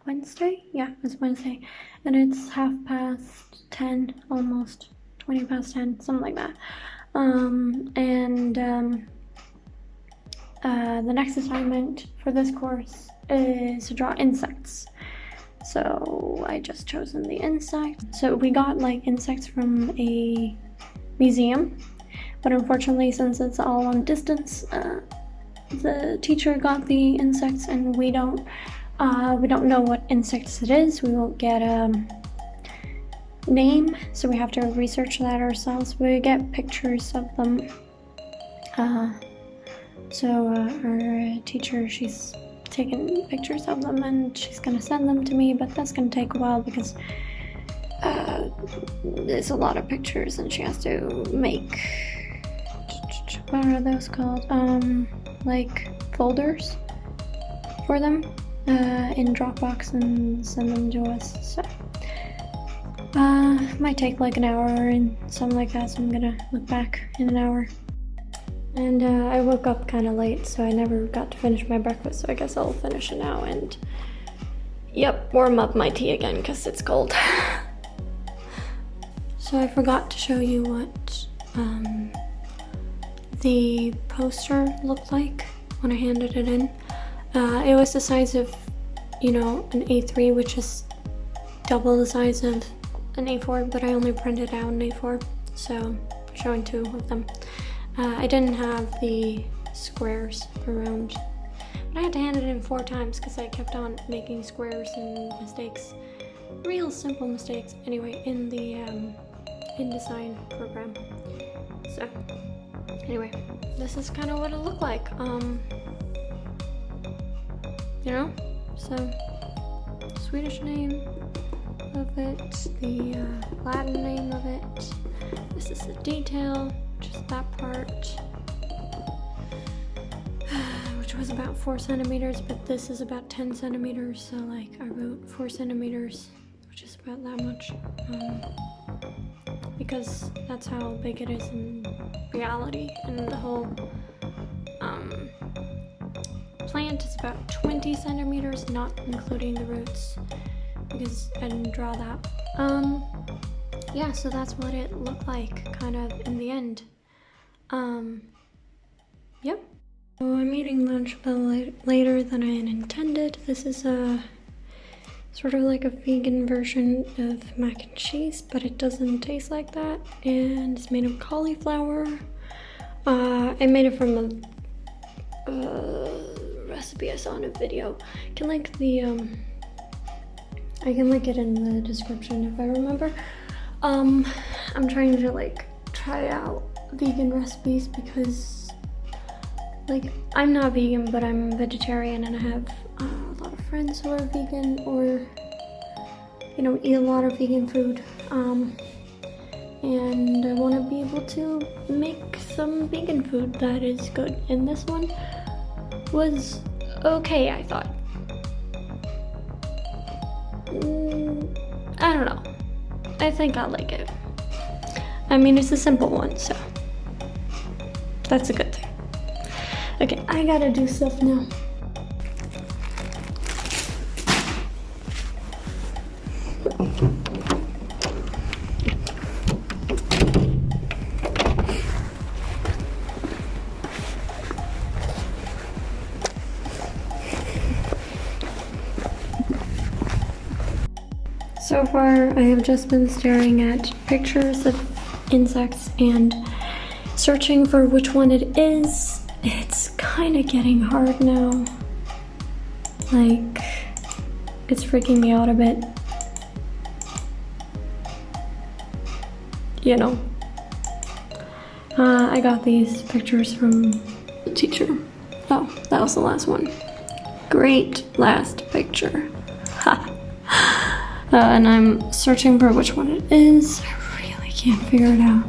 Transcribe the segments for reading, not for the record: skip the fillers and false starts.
Wednesday? Yeah, it's Wednesday. And it's 10:30, almost 20 past 10, something like that. The next assignment for this course is to draw insects. So I just chosen the insect. So we got like insects from a museum, but unfortunately, since it's all on distance, the teacher got the insects, and we don't know what insects it is. We won't get a name, so we have to research that ourselves. We get pictures of them. Our teacher, she's taken pictures of them and she's gonna send them to me, but that's gonna take a while because there's a lot of pictures and she has to make, what are those called? Like folders for them in Dropbox and send them to us. So might take like an hour and something like that, so I'm gonna look back in an hour. And I woke up kind of late, so I never got to finish my breakfast, so I guess I'll finish it now and, yep, warm up my tea again because it's cold. So I forgot to show you what the poster looked like when I handed it in. It was the size of, you know, an A3, which is double the size of an A4, but I only printed out an A4, so I'm showing 2 of them. I didn't have the squares around, but I had to hand it in 4 times because I kept on making squares and mistakes, real simple mistakes anyway, in the InDesign program. So anyway, this is kind of what it looked like, you know. So Swedish name of it, the Latin name of it, this is the detail, just that part, which was about 4 centimeters, but this is about 10 centimeters, so like I wrote 4 centimeters, which is about that much, because that's how big it is in reality, and the whole plant is about 20 centimeters, not including the roots, because I didn't draw that. Yeah, so that's what it looked like, kind of, in the end. Yep. So I'm eating lunch a little later than I intended. This is a sort of like a vegan version of mac and cheese, but it doesn't taste like that, and it's made of cauliflower. I made it from a recipe I saw in a video. I can link the I can link it in the description if I remember. I'm trying to like try out vegan recipes because like I'm not vegan, but I'm vegetarian, and I have a lot of friends who are vegan or, you know, eat a lot of vegan food, and I want to be able to make some vegan food that is good, and this one was okay, I thought. I don't know, I think I like it. I mean, it's a simple one, so that's a good thing. Okay, I gotta do stuff now. So far, I have just been staring at pictures of insects and searching for which one it is. It's kind of getting hard now. Like, it's freaking me out a bit. You know. I got these pictures from the teacher. Oh, that was the last one. Great last picture. Ha! And I'm searching for which one it is. I really can't figure it out.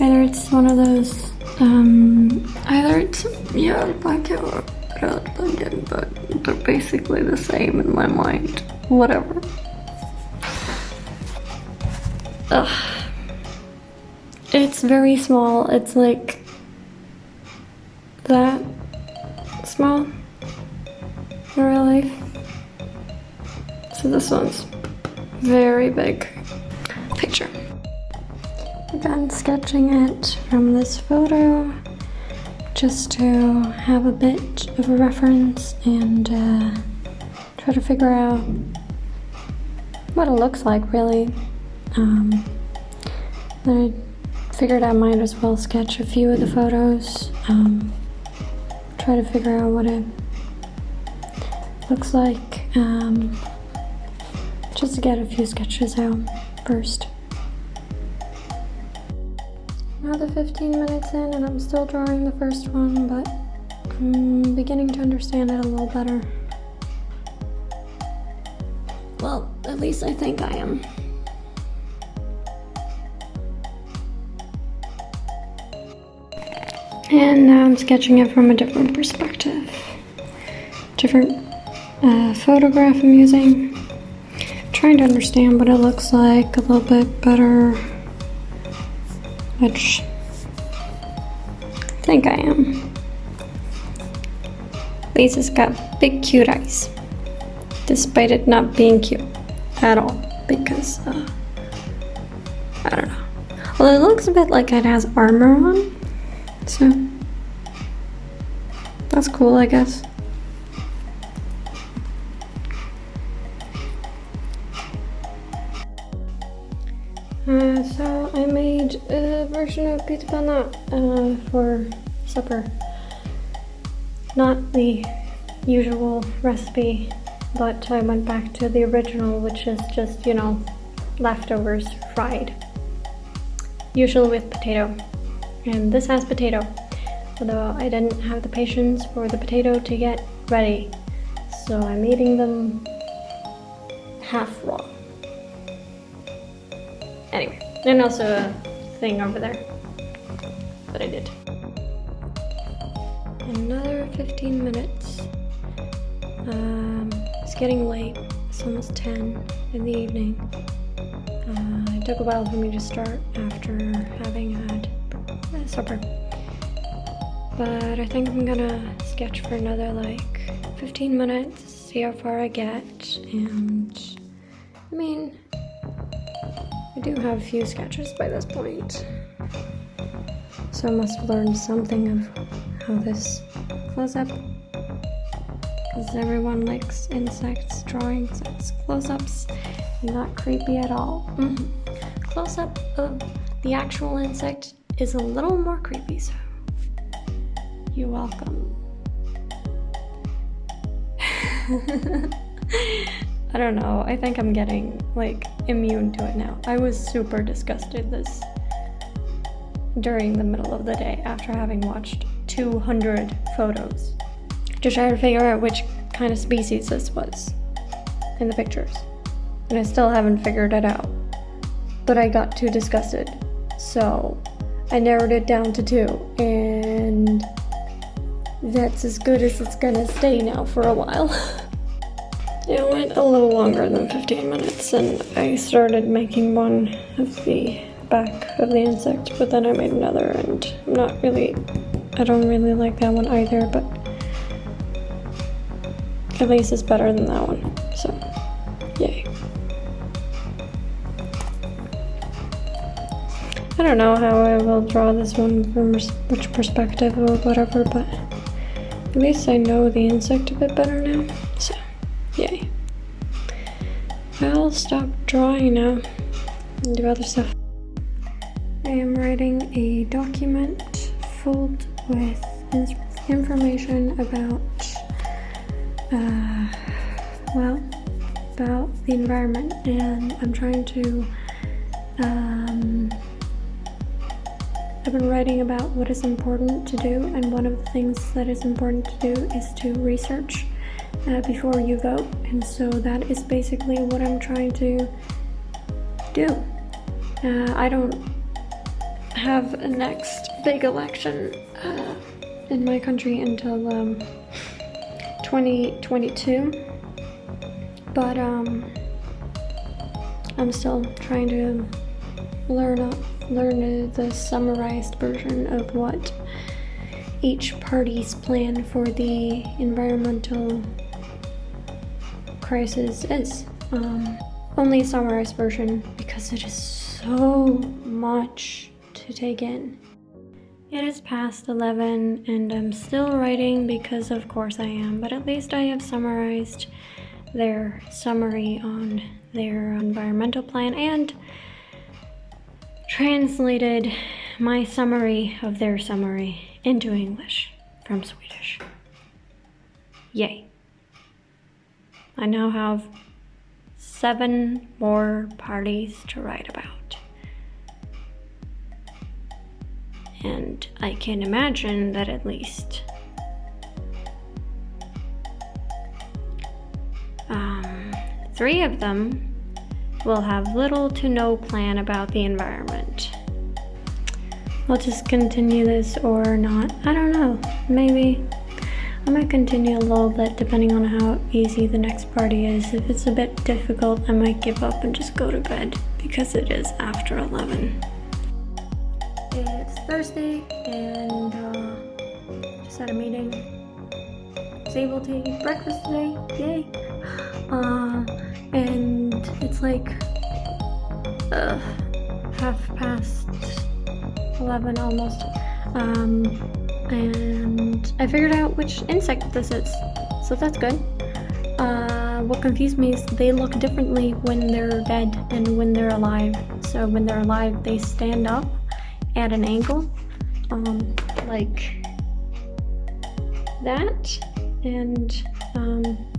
Either it's one of those, either it's, yeah, black or red again, but they're basically the same in my mind. Whatever. Ugh. It's very small. It's like that small in real life. So this one's very big picture. Again, sketching it from this photo just to have a bit of a reference and try to figure out what it looks like, really. I figured I might as well sketch a few of the photos, try to figure out what it looks like, just to get a few sketches out first. Another 15 minutes in and I'm still drawing the first one, but I'm beginning to understand it a little better. Well, at least I think I am. And now I'm sketching it from a different perspective. Different photograph I'm using. Trying to understand what it looks like a little bit better, which I think I am. Lisa's got big cute eyes, despite it not being cute at all, because I don't know. Well, it looks a bit like it has armor on, so that's cool, I guess. So I made a version of pizza panna for supper. Not the usual recipe, but I went back to the original, which is just, you know, leftovers fried. Usually with potato. And this has potato, although I didn't have the patience for the potato to get ready. So I'm eating them half raw. Anyway, and also a thing over there that I did. Another 15 minutes. It's getting late. It's almost 10 in the evening. It took a while for me to start after having had supper. But I think I'm gonna sketch for another like 15 minutes, see how far I get, and I mean, I do have a few sketches by this point, so I must have learned something of how this close-up, because everyone likes insects drawings as close-ups, not creepy at all. Close-up of the actual insect is a little more creepy, so you're welcome. I don't know, I think I'm getting like immune to it now. I was super disgusted during the middle of the day after having watched 200 photos to try to figure out which kind of species this was in the pictures. And I still haven't figured it out. But I got too disgusted, so I narrowed it down to 2, and that's as good as it's gonna stay now for a while. It went a little longer than 15 minutes, and I started making one of the back of the insect, but then I made another, and I don't really like that one either, but at least it's better than that one, so yay. I don't know how I will draw this one from which perspective or whatever, but at least I know the insect a bit better now, so yay. I'll stop drawing now and do other stuff. I am writing a document filled with information about, about the environment, and I'm trying to, I've been writing about what is important to do, and one of the things that is important to do is to research before you vote, and so that is basically what I'm trying to do. I don't have a next big election in my country until 2022, but I'm still trying to learn the summarized version of what each party's plan for the environmental crisis is. only a summarized version because it is so much to take in. It is past 11 and I'm still writing because of course I am, but at least I have summarized their summary on their environmental plan and translated my summary of their summary into English from Swedish. Yay. I now have 7 more parties to write about. And I can imagine that at least 3 of them will have little to no plan about the environment. I'll just continue this or not. I don't know. Maybe I might continue a little bit depending on how easy the next party is. If it's a bit difficult, I might give up and just go to bed because it is after 11. It's Thursday and just had a meeting. Was able to eat breakfast today. Yay! And it's like 11:30 almost. And I figured out which insect this is, so that's good. What confused me is they look differently when they're dead and when they're alive. So when they're alive, they stand up at an angle, like that, and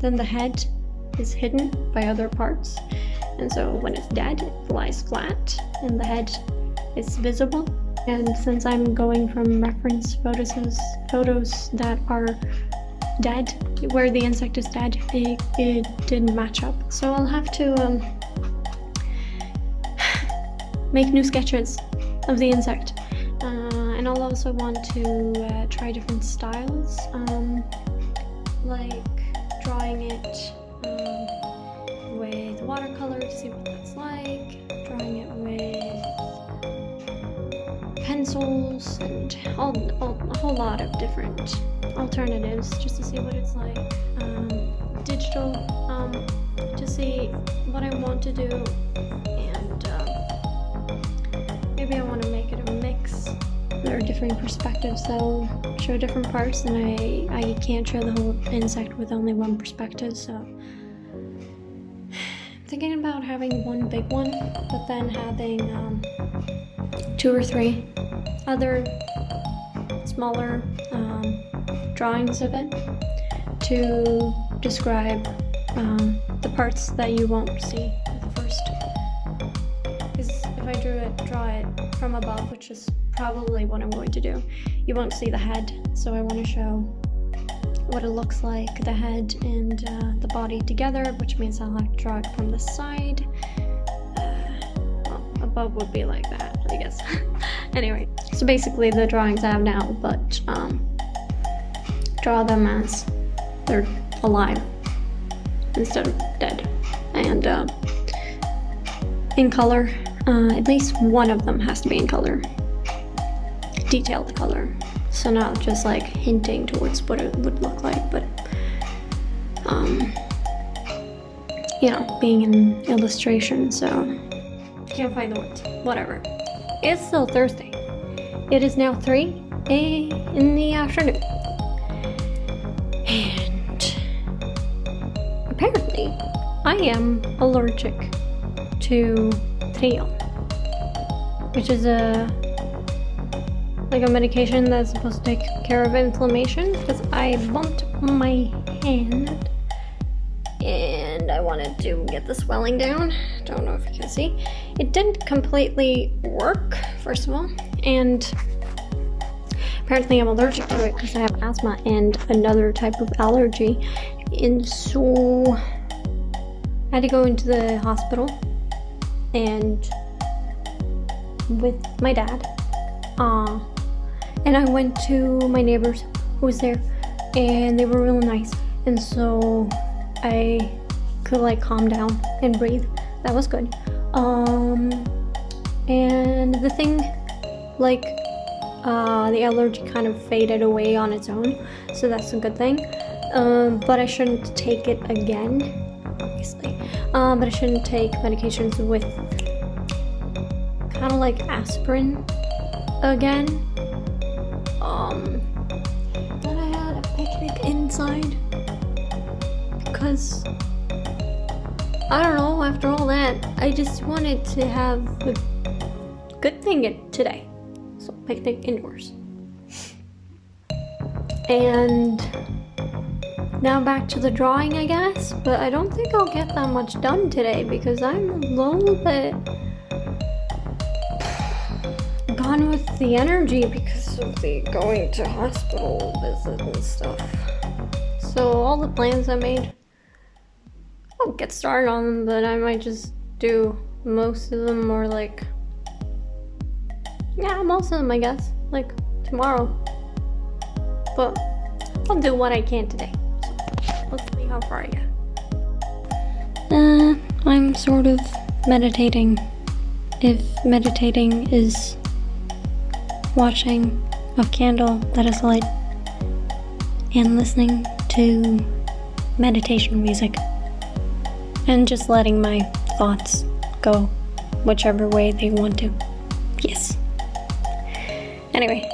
then the head is hidden by other parts. And so when it's dead, it lies flat and the head is visible. And since I'm going from reference photos that are dead, where the insect is dead, it didn't match up. So I'll have to make new sketches of the insect. And I'll also want to try different styles, like drawing it with watercolor to see what that's like, drawing it with pencils, and a whole lot of different alternatives just to see what it's like. Digital, to see what I want to do, and maybe I want to make it a mix. There are different perspectives that'll show different parts, and I can't show the whole insect with only one perspective, so I'm thinking about having one big one, but then having 2 or 3 other smaller drawings of it to describe the parts that you won't see at the first. Because if I draw it from above, which is probably what I'm going to do, you won't see the head, so I want to show what it looks like, the head and the body together, which means I'll have to draw it from the side. Well, above would be like that, I guess. Anyway, so basically the drawings I have now, but draw them as they're alive instead of dead. And in color, at least one of them has to be in color. Detailed color. So not just like hinting towards what it would look like, but you know, being an illustration, so can't find the words. Whatever. It's still Thursday. It is now 3 in the afternoon. And apparently I am allergic to Trion, which is a medication that's supposed to take care of inflammation, because I bumped my hand and I wanted to get the swelling down. Don't know if you can see. It didn't completely work, first of all, and apparently I'm allergic to it because I have asthma and another type of allergy, and so I had to go into the hospital and with my dad. And I went to my neighbors who was there, and they were really nice, and so I could like calm down and breathe. That was good. And the thing, like, the allergy kind of faded away on its own, so that's a good thing. But I shouldn't take it again, obviously. but I shouldn't take medications with kind of like aspirin again. Then I had a picnic inside because I don't know, after all that, I just wanted to have a good thing today. So picnic indoors. And now back to the drawing, I guess, but I don't think I'll get that much done today because I'm a little bit gone with the energy because of the going to hospital visit and stuff. So all the plans I made, I'll get started on them, but I might just do most of them, or like, yeah, most of them, I guess, like tomorrow. But I'll do what I can today. So let's see how far I get. I'm sort of meditating. If meditating is watching a candle that is lit and listening to meditation music and just letting my thoughts go whichever way they want to. Yes. Anyway,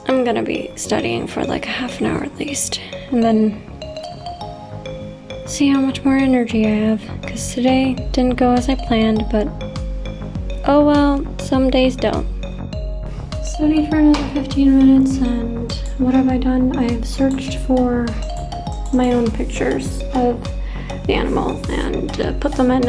I'm gonna be studying for like a half an hour at least, and then see how much more energy I have, because today didn't go as I planned, but oh well, some days don't. Studied for another 15 minutes, and what have I done? I have searched for my own pictures of the animal and put them in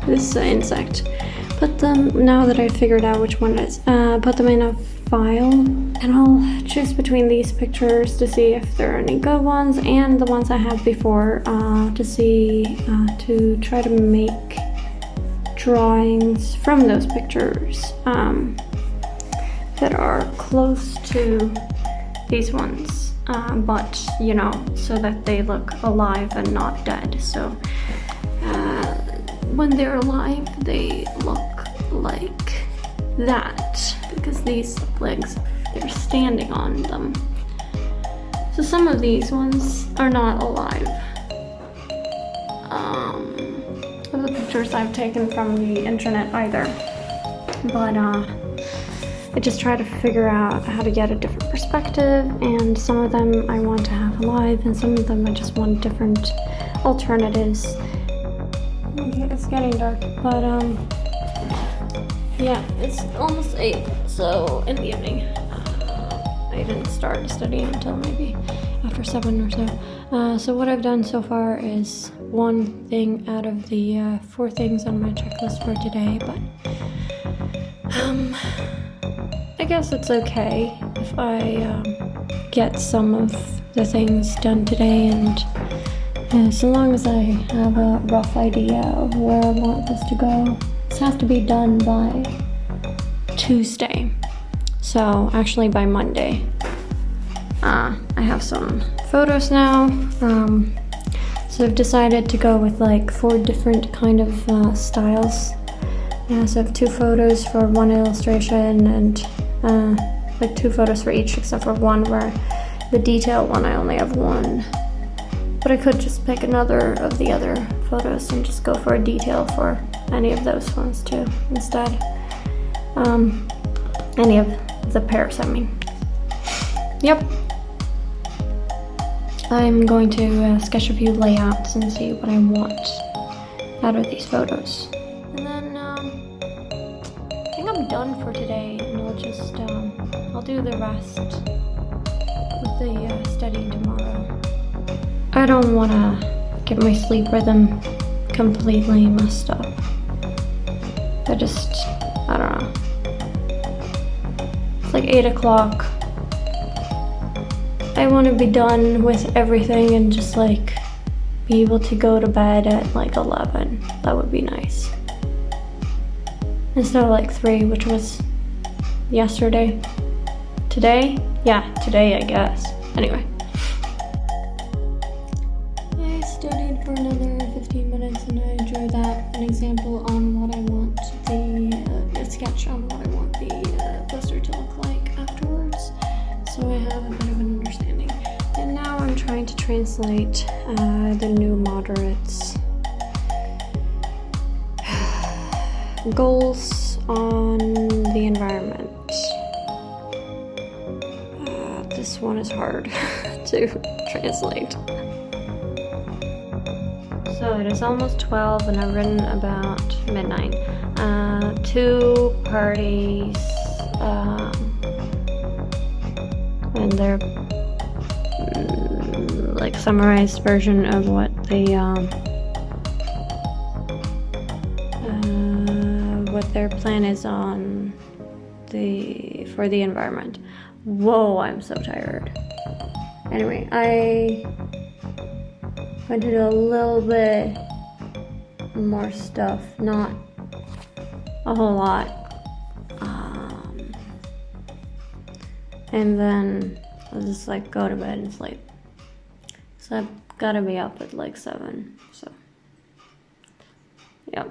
this insect. Put them, now that I figured out which one it is, put them in a file, and I'll choose between these pictures to see if there are any good ones and the ones I had before, to see, to try to make drawings from those pictures that are close to these ones, but you know, so that they look alive and not dead. So when they're alive, they look like that because these legs, they're standing on them. So some of these ones are not alive. Of the pictures I've taken from the internet either, but I just try to figure out how to get a different perspective, and some of them I want to have alive, and some of them I just want different alternatives. Okay, it's getting dark, but yeah, it's almost 8, so in the evening. I didn't start studying until maybe after 7 or so. So what I've done so far is one thing out of the 4 things on my checklist for today, but I guess it's okay if I get some of the things done today, and so long as I have a rough idea of where I want this to go. This has to be done by Tuesday, so actually by Monday. I have some photos now, so I've decided to go with like 4 different kind of styles. So I have 2 photos for 1 illustration, and like 2 photos for each except for one where the detail one I only have 1. But I could just pick another of the other photos and just go for a detail for any of those ones too instead. Any of the pairs, I mean. Yep. I'm going to sketch a few layouts and see what I want out of these photos. And then I think I'm done for today, and I'll just I'll do the rest with the studying tomorrow. I don't want to get my sleep rhythm completely messed up. I don't know. It's like 8 o'clock. I want to be done with everything and just like be able to go to bed at like 11. That would be nice. Instead of like 3, which was yesterday. Today? Yeah, today I guess. Anyway. I studied for another 15 minutes and I enjoyed that. An example on what I want a sketch on what I want the poster to look like afterwards. So I have a bit of an understanding. And now I'm trying to translate the new moderates goals on the environment. This one is hard to translate. So it is almost 12 and I've written about midnight. 2 parties, and they're like summarized version of what their plan is on for the environment. Whoa, I'm so tired. Anyway, I went to do a little bit more stuff, not a whole lot. And then I'll just like go to bed and sleep. So I've gotta be up at like 7, so yep.